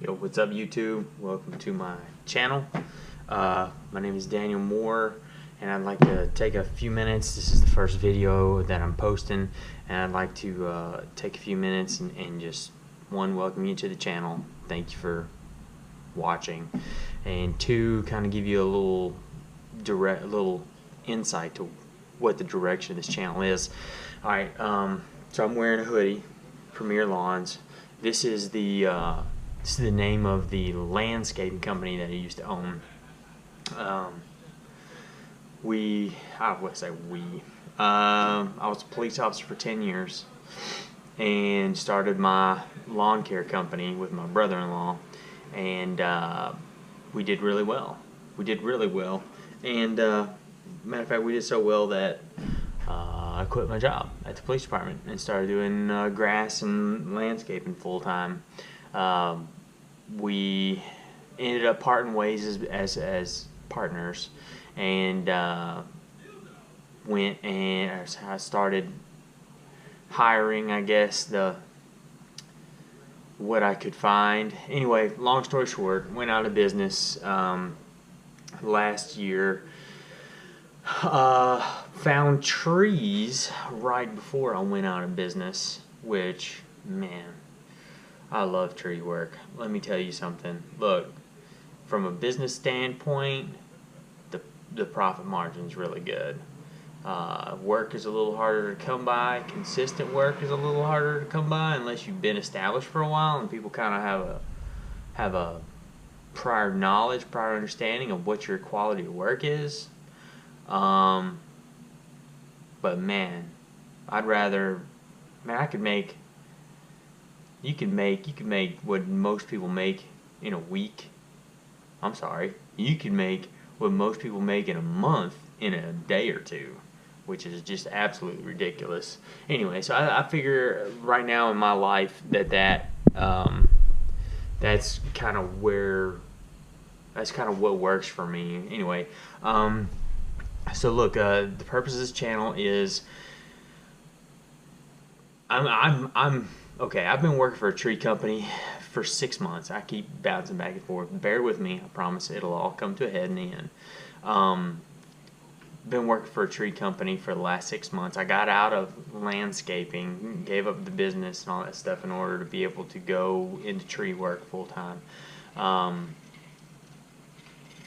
Yo, what's up YouTube? Welcome to my channel. My name is Daniel Moore, and I'd like to take a few minutes. This is the first video that I'm posting, and I'd like to take a few minutes and just, one, welcome you to the channel. Thank you for watching, and two, kind of give you a little insight to what the direction of this channel is. Alright, so I'm wearing a hoodie, Premier Lawns. This is the name of the landscaping company that I used to own. I was a police officer for 10 years and started my lawn care company with my brother-in-law, and we did really well. And matter of fact, we did so well that I quit my job at the police department and started doing grass and landscaping full time. We ended up parting ways as partners, and went and I started hiring, I guess, what I could find. Anyway, long story short, went out of business last year. Found trees right before I went out of business, which, man, I love tree work. Let me tell you something. Look, from a business standpoint, the profit margin is really good. Work is a little harder to come by. Consistent work is a little harder to come by unless you've been established for a while and people kind of have a prior knowledge, prior understanding of what your quality of work is. But man, you can make what most people make in a week. I'm sorry, you can make what most people make in a month in a day or two, which is just absolutely ridiculous. Anyway, so I figure right now in my life that's kind of what works for me. Anyway, so look, the purpose of this channel is okay. I've been working for a tree company for 6 months. I keep bouncing back and forth. Bear with me. I promise it'll all come to a head in the end. Been working for a tree company for the last 6 months. I got out of landscaping, gave up the business and all that stuff in order to be able to go into tree work full time.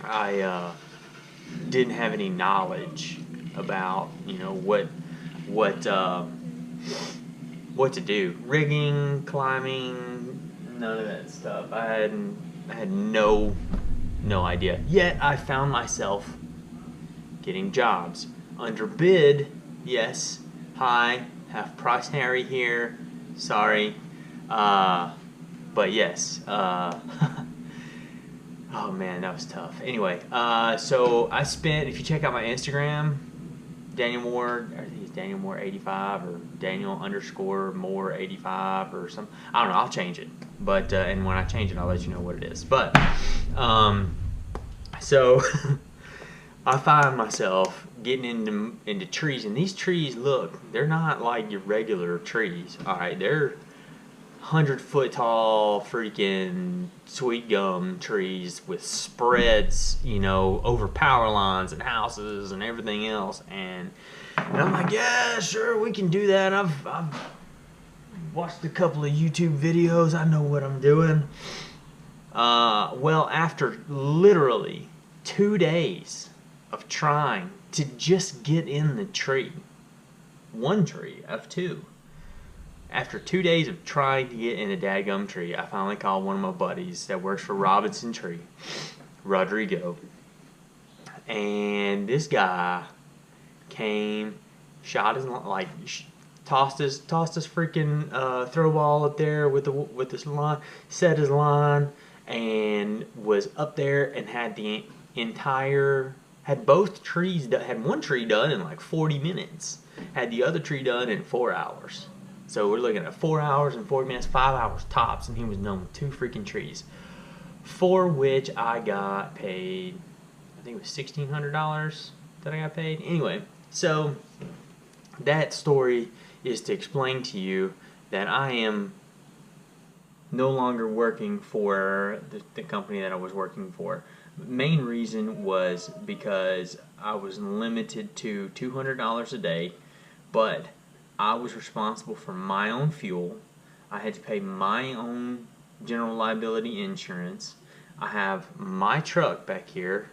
I didn't have any knowledge about, what to do. Rigging, climbing, none of that stuff. I had no idea. Yet I found myself getting jobs under bid. Yes, hi, half price Harry here. Sorry, but yes. Oh man, that was tough. Anyway, so I spent, if you check out my Instagram, Daniel Moore, I think it's Daniel Moore 85 or Daniel_Moore85 or something. I don't know. I'll change it, but and when I change it, I'll let you know what it is. But so I find myself getting into trees, and these trees, look, they're not like your regular trees. All right, they're 100-foot tall freaking sweet gum trees with spreads, over power lines and houses and everything else. And I'm like, yeah, sure, we can do that. I've watched a couple of YouTube videos. I know what I'm doing. Well, after literally 2 days of trying to just get in the tree, one tree of two, after 2 days of trying to get in a dadgum tree, I finally called one of my buddies that works for Robinson Tree, Rodrigo. And this guy came, shot his, tossed his freaking throw ball up there with this line, set his line, and was up there and had had both trees done. Had one tree done in like 40 minutes. Had the other tree done in 4 hours. So we're looking at 4 hours and 40 minutes, 5 hours tops, and he was done with 2 freaking trees, for which I got paid, I think it was $1,600 that I got paid. Anyway, so that story is to explain to you that I am no longer working for the company that I was working for. The main reason was because I was limited to $200 a day, but I was responsible for my own fuel. I had to pay my own general liability insurance. I have my truck back here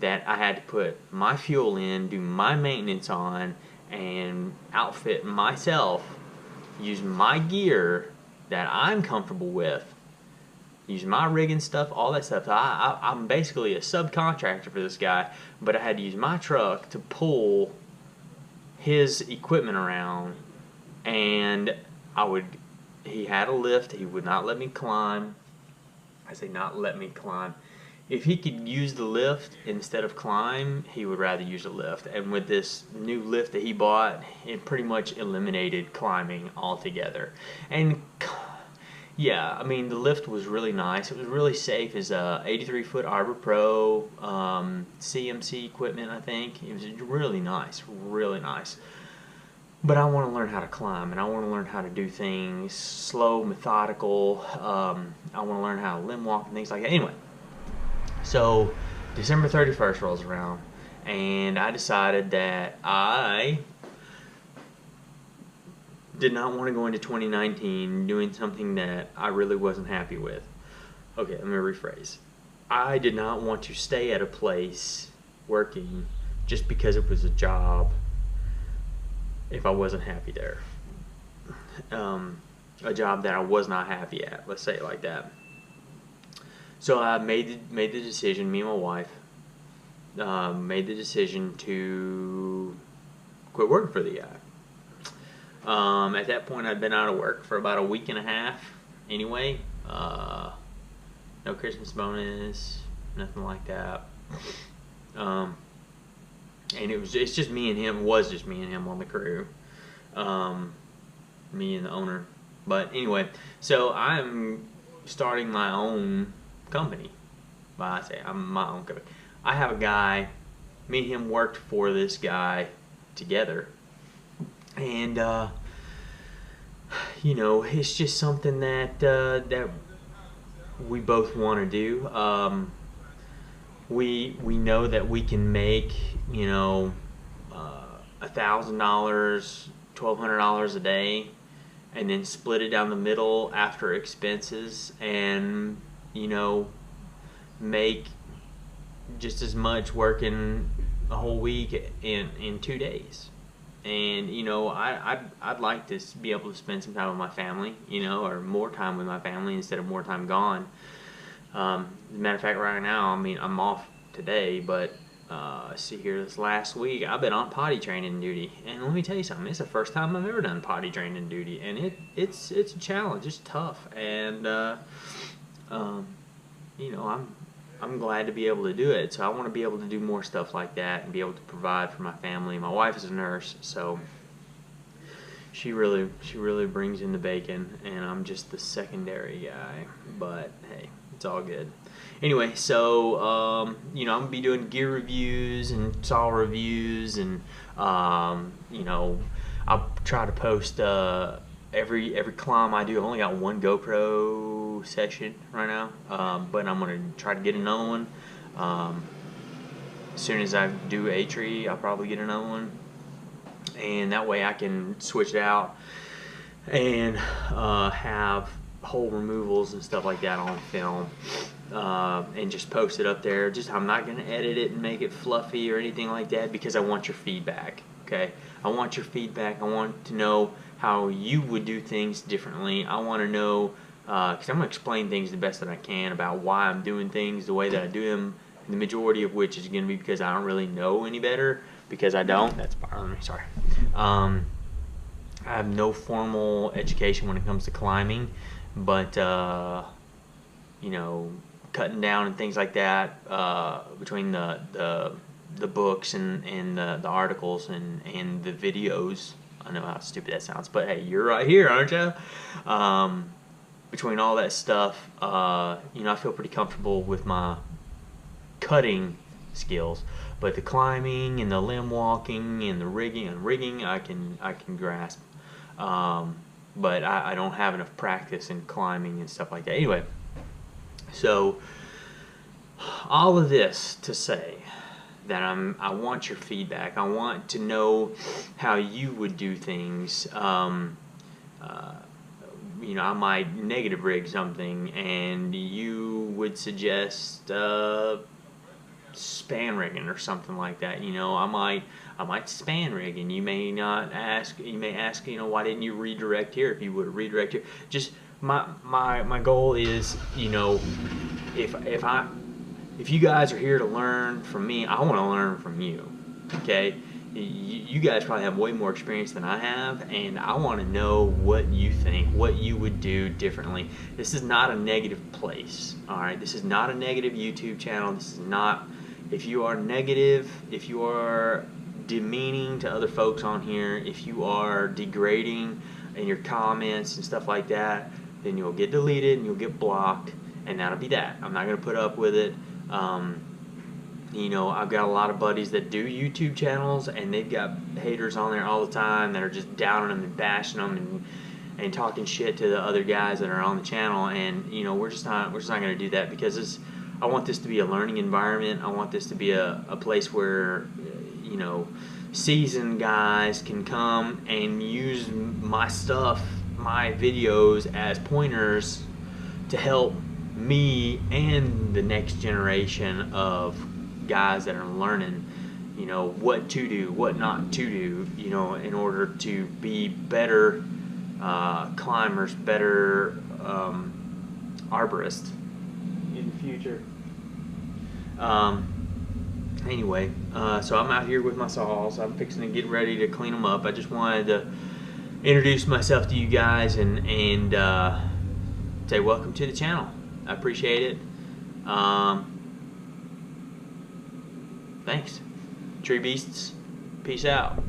that I had to put my fuel in, do my maintenance on, and outfit myself, use my gear that I'm comfortable with, use my rigging stuff, all that stuff. I'm basically a subcontractor for this guy, but I had to use my truck to pull his equipment around, and he had a lift. He would not let me climb. I say not let me climb. If he could use the lift instead of climb, he would rather use a lift. And with this new lift that he bought, it pretty much eliminated climbing altogether. And yeah, I mean, the lift was really nice. It was really safe. It's a 83-foot Arbor Pro CMC equipment, I think. It was really nice, really nice. But I want to learn how to climb, and I want to learn how to do things slow, methodical. I want to learn how to limb walk and things like that. Anyway, so December 31st rolls around, and I decided that I did not want to go into 2019 doing something that I really wasn't happy with. Okay, let me rephrase. I did not want to stay at a place working just because it was a job if I wasn't happy there. A job that I was not happy at, let's say it like that. So I made the decision, me and my wife, made the decision to quit working for the guy. At that point, I'd been out of work for about a week and a half anyway. No Christmas bonus, nothing like that. And it's just me and him, was just me and him on the crew. Me and the owner. But anyway, so I'm starting my own company. Well, I say I'm my own company. I have a guy, me and him worked for this guy together. And, you know, it's just something that that we both want to do. We know that we can make, you know, $1,000, $1,200 a day, and then split it down the middle after expenses, and, you know, make just as much working a whole week in 2 days. And, you know, I'd like to be able to spend some time with my family, you know, or more time with my family instead of more time gone. As a matter of fact, right now, I mean, I'm off today, but see here, this last week, I've been on potty training duty. And let me tell you something, it's the first time I've ever done potty training duty. And it's a challenge, it's tough. And, you know, I'm glad to be able to do it. So I want to be able to do more stuff like that and be able to provide for my family. My wife is a nurse, so she really brings in the bacon, and I'm just the secondary guy. But hey, it's all good. Anyway, so you know, I'm gonna be doing gear reviews and saw reviews, and you know, I'll try to post every climb I do. I've only got one GoPro session right now, but I'm gonna try to get another one. As soon as I do a tree, I'll probably get another one, and that way I can switch it out and have hole removals and stuff like that on film, and just post it up there. Just, I'm not gonna edit it and make it fluffy or anything like that, because I want your feedback. Okay, I want your feedback. I want to know how you would do things differently. I want to know, because I'm going to explain things the best that I can about why I'm doing things the way that I do them, the majority of which is going to be because I don't really know any better, because I don't. That's bothering me, sorry. I have no formal education when it comes to climbing, but, you know, cutting down and things like that, between the books and the articles and the videos. I know how stupid that sounds, but hey, you're right here, aren't you? Between all that stuff, you know, I feel pretty comfortable with my cutting skills, but the climbing and the limb walking and the rigging I can grasp. but I don't have enough practice in climbing and stuff like that. Anyway, so all of this to say that I want your feedback. I want to know how you would do things. You know, I might negative rig something, and you would suggest span rigging or something like that. You know, I might span rig, and you may not ask. You may ask, you know, why didn't you redirect here? If you would redirect here, just my goal is, you know, if you guys are here to learn from me, I want to learn from you. Okay, you guys probably have way more experience than I have, and I want to know what you think, what you would do differently. This is not a negative place. All right, this is not a negative YouTube channel. This is not. If you are negative, if you are demeaning to other folks on here, if you are degrading in your comments and stuff like that, then you'll get deleted and you'll get blocked, and that'll be that. I'm not going to put up with it. You know, I've got a lot of buddies that do YouTube channels, and they've got haters on there all the time that are just downing them and bashing them and talking shit to the other guys that are on the channel. And you know, we're just not going to do that, because I want this to be a learning environment. I want this to be a place where, you know, seasoned guys can come and use my stuff, my videos, as pointers to help me and the next generation of guys that are learning, you know, what to do, what not to do, you know, in order to be better climbers, better arborists in the future. Anyway, so I'm out here with my saws. I'm fixing to get ready to clean them up. I just wanted to introduce myself to you guys and say welcome to the channel. I appreciate it. Thanks. Tree Beasts, peace out.